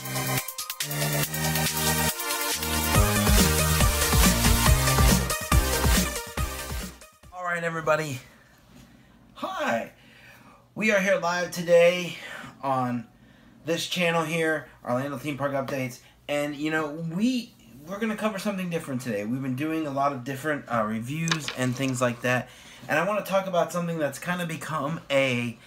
Alright everybody, hi! We are here live today on this channel here, Orlando Theme Park Updates, and you know, we're going to cover something different today. We've been doing a lot of different reviews and things like that, and I want to talk about something that's kind of become a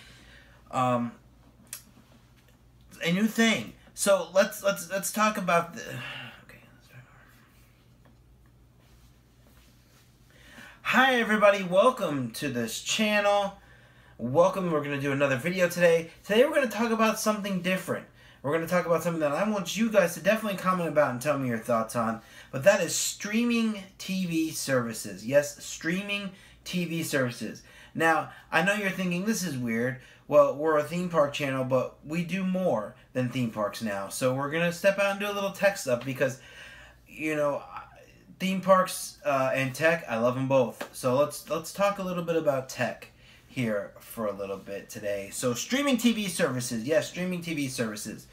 new thing. So let's talk about the... Hi everybody, welcome to this channel. Welcome, we're going to do another video today. Today we're going to talk about something different. We're going to talk about something that I want you guys to definitely comment about and tell me your thoughts on. But that is streaming TV services. Yes, streaming TV services. Now, I know you're thinking this is weird. Well, we're a theme park channel, but we do more than theme parks now. So we're going to step out and do a little tech stuff because, you know, theme parks and tech, I love them both. So let's talk a little bit about tech here for a little bit today. So streaming TV services. Yes, streaming TV services.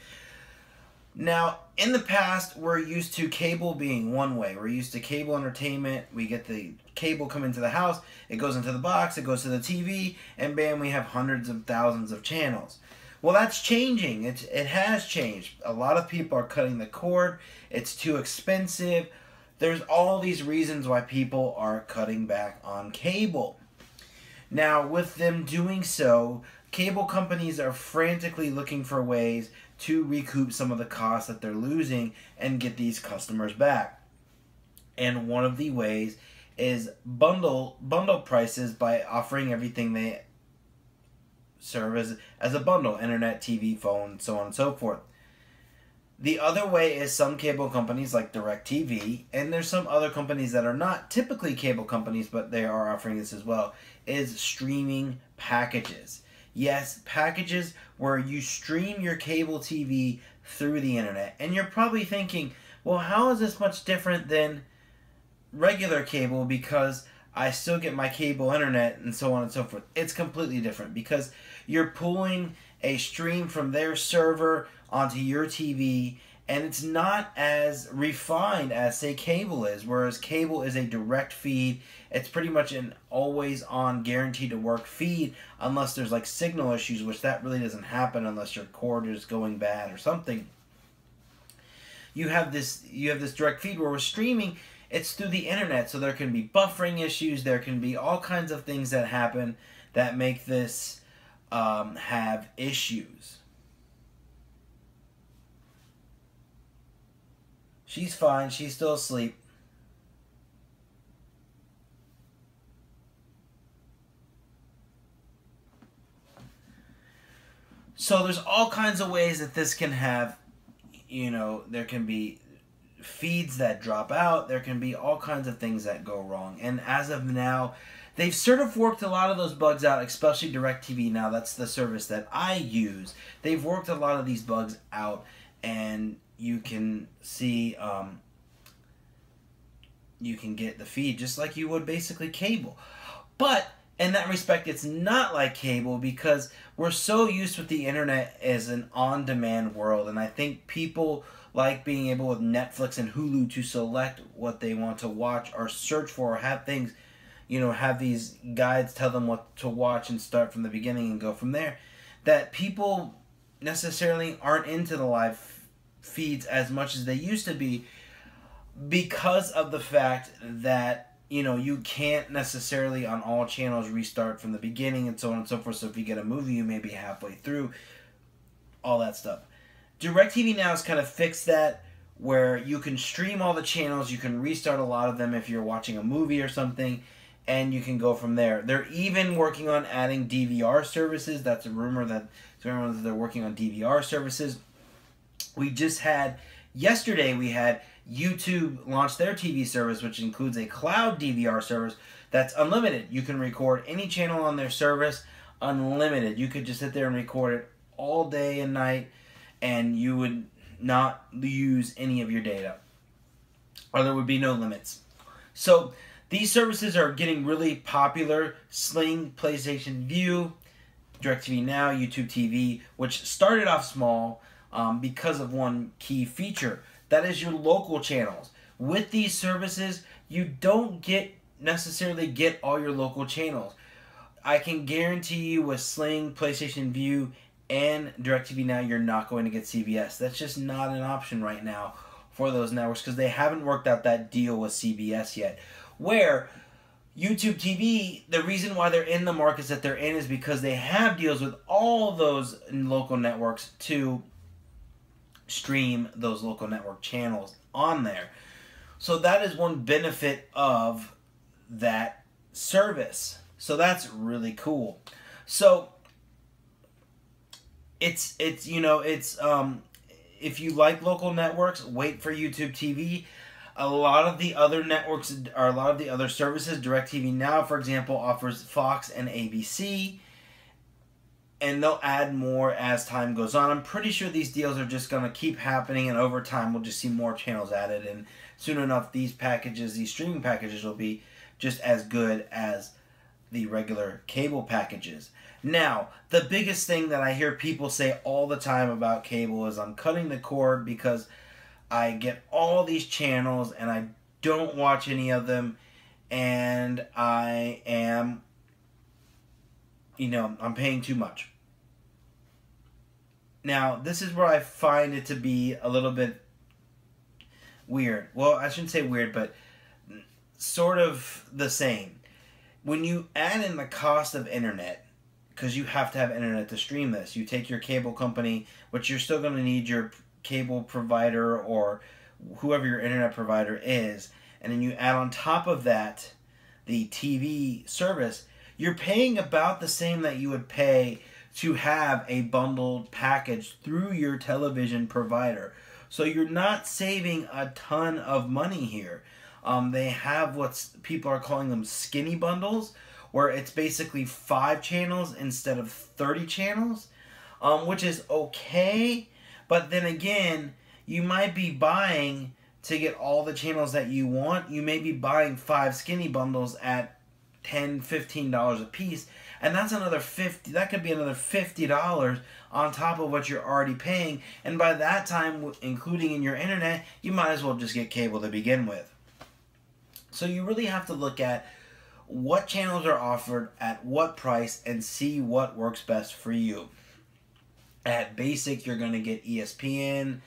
Now, in the past, we're used to cable being one way. We're used to cable entertainment. We get the cable come into the house, it goes into the box, it goes to the TV, and bam, we have hundreds of thousands of channels. Well, that's changing. It has changed. A lot of people are cutting the cord. It's too expensive. There's all these reasons why people are cutting back on cable. Now, with them doing so, cable companies are frantically looking for ways to recoup some of the costs that they're losing and get these customers back. And one of the ways is bundle prices by offering everything they serve as a bundle: internet, TV, phone, so on and so forth. The other way is some cable companies like DirecTV, and there's some other companies that are not typically cable companies, but they are offering this as well, is streaming packages. Yes, packages where you stream your cable TV through the internet. And you're probably thinking, well, how is this much different than regular cable because I still get my cable internet and so on and so forth? It's completely different because you're pulling a stream from their server onto your TV, and it's not as refined as, say, cable is, whereas cable is a direct feed. It's pretty much an always-on, guaranteed-to-work feed unless there's, like, signal issues, which that really doesn't happen unless your cord is going bad or something. You have this direct feed where we're streaming. It's through the internet, so there can be buffering issues. There can be all kinds of things that happen that make this have issues. She's fine. She's still asleep. So there's all kinds of ways that this can have, you know, there can be feeds that drop out. There can be all kinds of things that go wrong. And as of now, they've sort of worked a lot of those bugs out, especially DirecTV now. That's the service that I use. They've worked a lot of these bugs out, and you can see, you can get the feed just like you would basically cable. But in that respect, it's not like cable because we're so used with the internet as an on-demand world. And I think people like being able with Netflix and Hulu to select what they want to watch or search for, or have things, you know, have these guides tell them what to watch and start from the beginning and go from there. That people necessarily aren't into the live feeds as much as they used to be because of the fact that, you know, you can't necessarily on all channels restart from the beginning and so on and so forth. So if you get a movie, you may be halfway through, all that stuff. DirecTV now has kind of fixed that, where you can stream all the channels, you can restart a lot of them if you're watching a movie or something, and you can go from there. They're even working on adding DVR services. That's a rumor that they're working on DVR services. We just had, yesterday we had YouTube launch their TV service, which includes a cloud DVR service that's unlimited. You can record any channel on their service, unlimited. You could just sit there and record it all day and night, and you would not use any of your data, or there would be no limits. So these services are getting really popular. Sling, PlayStation Vue, DirecTV Now, YouTube TV, which started off small, because of one key feature. That is your local channels. With these services, you don't necessarily get all your local channels. I can guarantee you with Sling, PlayStation Vue, and DirecTV Now, you're not going to get CBS. That's just not an option right now for those networks because they haven't worked out that deal with CBS yet. Where YouTube TV, the reason why they're in the markets that they're in is because they have deals with all those local networks to stream those local network channels on there. So that is one benefit of that service. So that's really cool. So it's if you like local networks, wait for YouTube TV. A lot of the other networks, or a lot of the other services, DirecTV Now, for example, offers Fox and ABC, and they'll add more as time goes on. I'm pretty sure these deals are just going to keep happening, and over time we'll just see more channels added, and soon enough these packages, these streaming packages, will be just as good as the regular cable packages. Now, the biggest thing that I hear people say all the time about cable is I'm cutting the cord because I get all these channels and I don't watch any of them, and I am, I'm paying too much. Now, this is where I find it to be a little bit weird. Well, I shouldn't say weird, but sort of the same. When you add in the cost of internet, because you have to have internet to stream this, you take your cable company, which you're still going to need your cable provider or whoever your internet provider is, and then you add on top of that the TV service, you're paying about the same that you would pay to have a bundled package through your television provider. So you're not saving a ton of money here. They have what people are calling them skinny bundles, where it's basically 5 channels instead of 30 channels, which is okay. But then again, you might be buying, to get all the channels that you want, you may be buying 5 skinny bundles at $10, $15 a piece, and that's another that could be another $50 on top of what you're already paying. And by that time, including in your internet, you might as well just get cable to begin with. So you really have to look at what channels are offered at what price and see what works best for you. At basic, you're going to get ESPN,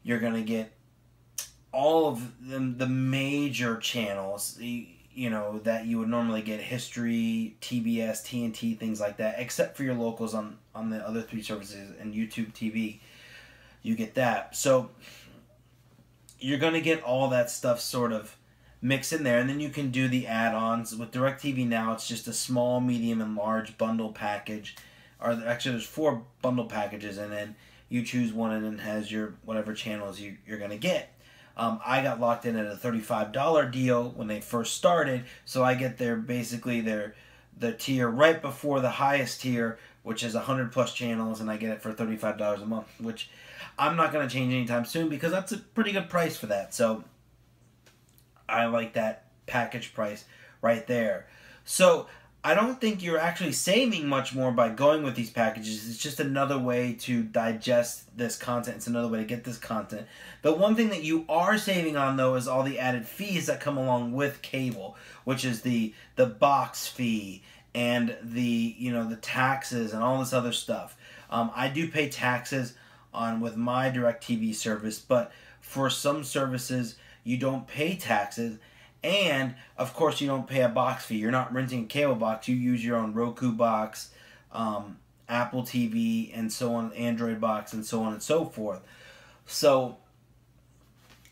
you're going to get all of them, the major channels, that you would normally get: History, TBS, TNT, things like that, except for your locals on the other 3 services, and YouTube TV, you get that. So you're going to get all that stuff sort of mixed in there, and then you can do the add-ons. With DirecTV Now, it's just a small, medium, and large bundle package. Or actually, there's 4 bundle packages, and then you choose one, and it has your whatever channels you're going to get. I got locked in at a $35 deal when they first started, so I get the tier right before the highest tier, which is 100 plus channels, and I get it for $35 a month, which I'm not going to change anytime soon because that's a pretty good price for that. So I like that package price right there. So I don't think you're actually saving much more by going with these packages. It's just another way to digest this content. It's another way to get this content. The one thing that you are saving on, though, is all the added fees that come along with cable, which is the box fee and the taxes and all this other stuff. I do pay taxes with my DirecTV service, but for some services you don't pay taxes. And, of course, you don't pay a box fee. You're not renting a cable box. You use your own Roku box, Apple TV, and so on, Android box, and so on and so forth. So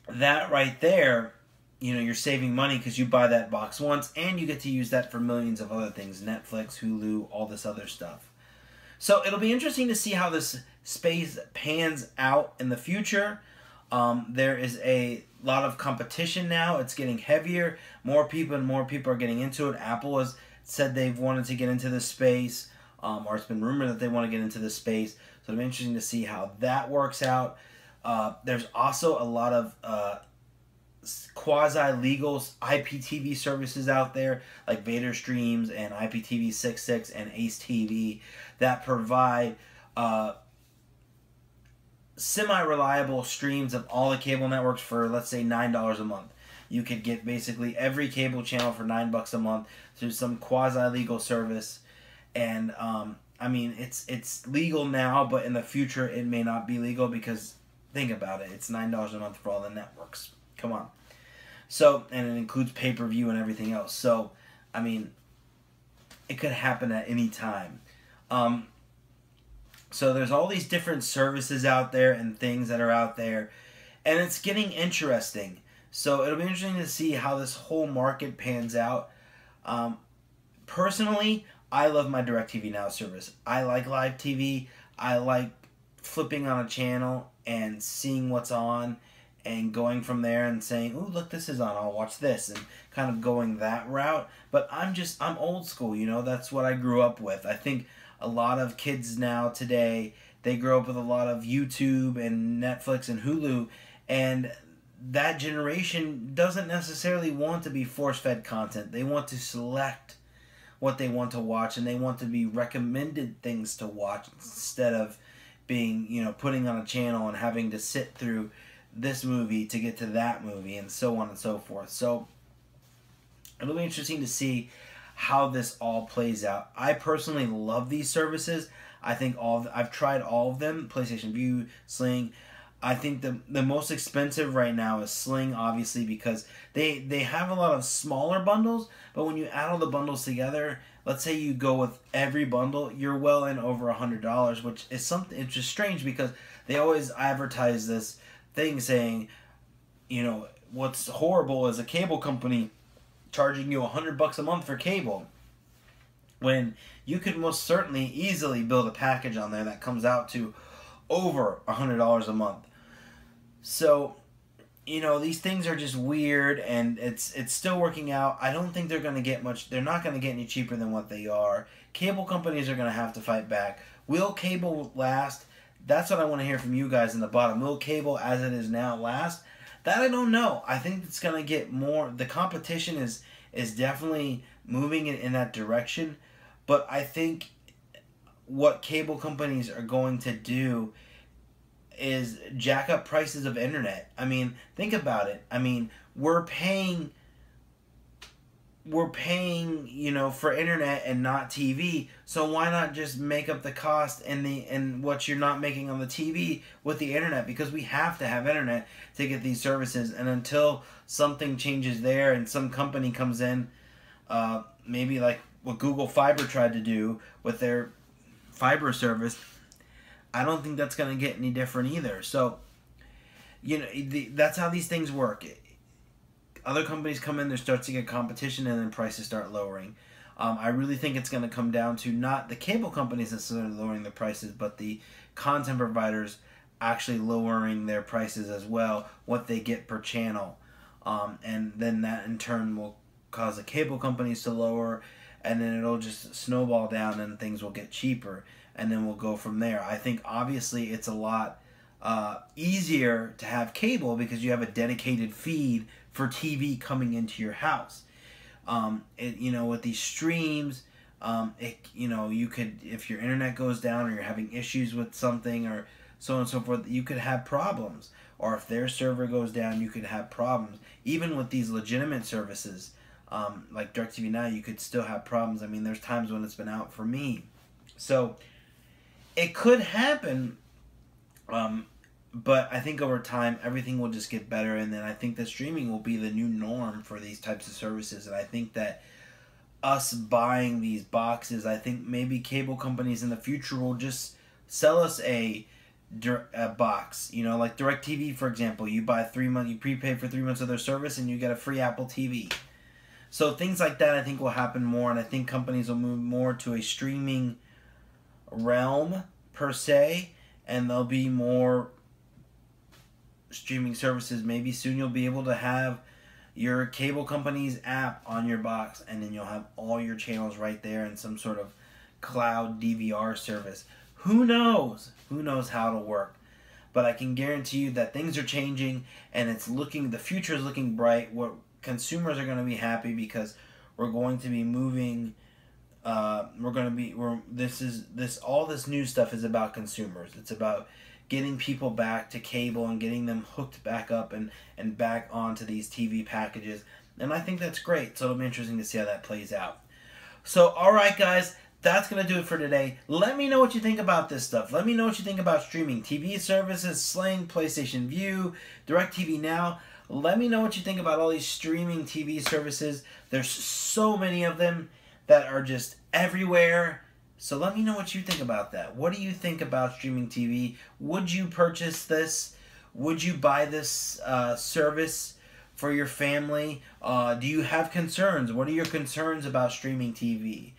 that right there, you're saving money because you buy that box once, and you get to use that for millions of other things: Netflix, Hulu, all this other stuff. So it'll be interesting to see how this space pans out in the future. There is a lot of competition now. It's getting heavier. More people are getting into it. Apple has said they've wanted to get into this space, or it's been rumored that they want to get into this space. So it'll be interesting to see how that works out. There's also a lot of quasi-legal IPTV services out there, like Vader Streams and IPTV 66 and Ace TV, that provide semi-reliable streams of all the cable networks for, let's say, $9 a month. You could get basically every cable channel for $9 a month through some quasi-legal service. And I mean, it's legal now, but in the future it may not be legal, because think about it, it's $9 a month for all the networks. Come on. So, and it includes pay-per-view and everything else. So, I mean, it could happen at any time. So there's all these different services out there and things that are out there, and it's getting interesting. So it'll be interesting to see how this whole market pans out. Personally, I love my DirecTV Now service. I like live TV. I like flipping on a channel and seeing what's on and going from there and saying, "Ooh, look, this is on. I'll watch this," and kind of going that route. But I'm old school, you know. That's what I grew up with. I think a lot of kids now today, they grow up with a lot of YouTube and Netflix and Hulu, and that generation doesn't necessarily want to be force-fed content. They want to select what they want to watch, and they want to be recommended things to watch instead of being, you know, putting on a channel and having to sit through this movie to get to that movie, and so on and so forth. So it'll be interesting to see how this all plays out. I personally love these services. I think I've tried all of them, PlayStation Vue, Sling. I think the most expensive right now is Sling, obviously, because they have a lot of smaller bundles, but when you add all the bundles together, let's say you go with every bundle, you're well in over $100, which is something. It's just strange because they always advertise this thing saying, you know, what's horrible is a cable company charging you $100 a month for cable, when you could most certainly easily build a package on there that comes out to over $100 a month. So, you know, these things are just weird, and it's still working out. I don't think they're going to get much. They're not going to get any cheaper than what they are. Cable companies are going to have to fight back. Will cable last? That's what I want to hear from you guys in the bottom. Will cable, as it is now, last? That I don't know. I think it's going to get more. The competition is definitely moving in that direction. But I think what cable companies are going to do is jack up prices of internet. I mean, think about it. I mean, we're paying, you know, for internet and not TV. So why not just make up the cost and what you're not making on the TV with the internet? Because we have to have internet to get these services. And until something changes there and some company comes in, maybe like what Google Fiber tried to do with their fiber service, I don't think that's going to get any different either. So, you know, that's how these things work. Other companies come in, there starts to get competition, and then prices start lowering. I really think it's going to come down to not the cable companies necessarily lowering the prices, but the content providers actually lowering their prices as well, what they get per channel. And then that in turn will cause the cable companies to lower, and then it'll just snowball down and things will get cheaper, and then we'll go from there. I think obviously it's a lot easier to have cable because you have a dedicated feed for TV coming into your house. You know, with these streams, you know, you could, if your internet goes down or you're having issues with something or so on and so forth, you could have problems. Or if their server goes down, you could have problems. Even with these legitimate services, like DirecTV Now, you could still have problems. I mean, there's times when it's been out for me. So it could happen, but I think over time, everything will just get better, and then I think that streaming will be the new norm for these types of services, and I think that us buying these boxes, I think maybe cable companies in the future will just sell us a box, you know, like DirecTV, for example. You buy 3 months, you prepay for 3 months of their service, and you get a free Apple TV. So things like that I think will happen more, and I think companies will move more to a streaming realm per se, and there'll be more streaming services. Maybe soon you'll be able to have your cable company's app on your box, and then you'll have all your channels right there in some sort of cloud DVR service. Who knows? Who knows how it'll work? But I can guarantee you that things are changing, and the future is looking bright. What consumers are going to be happy because we're going to be moving. All this new stuff is about consumers. It's about getting people back to cable and getting them hooked back up and back onto these TV packages. And I think that's great. So it'll be interesting to see how that plays out. So, alright guys, that's going to do it for today. Let me know what you think about this stuff. Let me know what you think about streaming TV services, Sling, PlayStation Vue, DirecTV Now. Let me know what you think about all these streaming TV services. There's so many of them that are just everywhere. So let me know what you think about that. What do you think about streaming TV? Would you purchase this? Would you buy this service for your family? Do you have concerns? What are your concerns about streaming TV?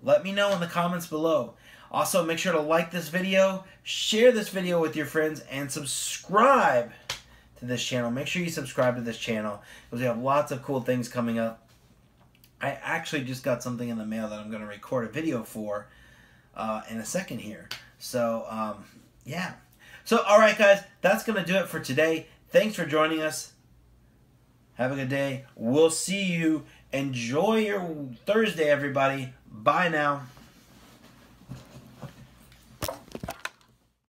Let me know in the comments below. Also, make sure to like this video, share this video with your friends, and subscribe to this channel. Make sure you subscribe to this channel because we have lots of cool things coming up. I actually just got something in the mail that I'm going to record a video for in a second here. So, yeah. So, alright guys, that's going to do it for today. Thanks for joining us. Have a good day. We'll see you. Enjoy your Thursday, everybody. Bye now.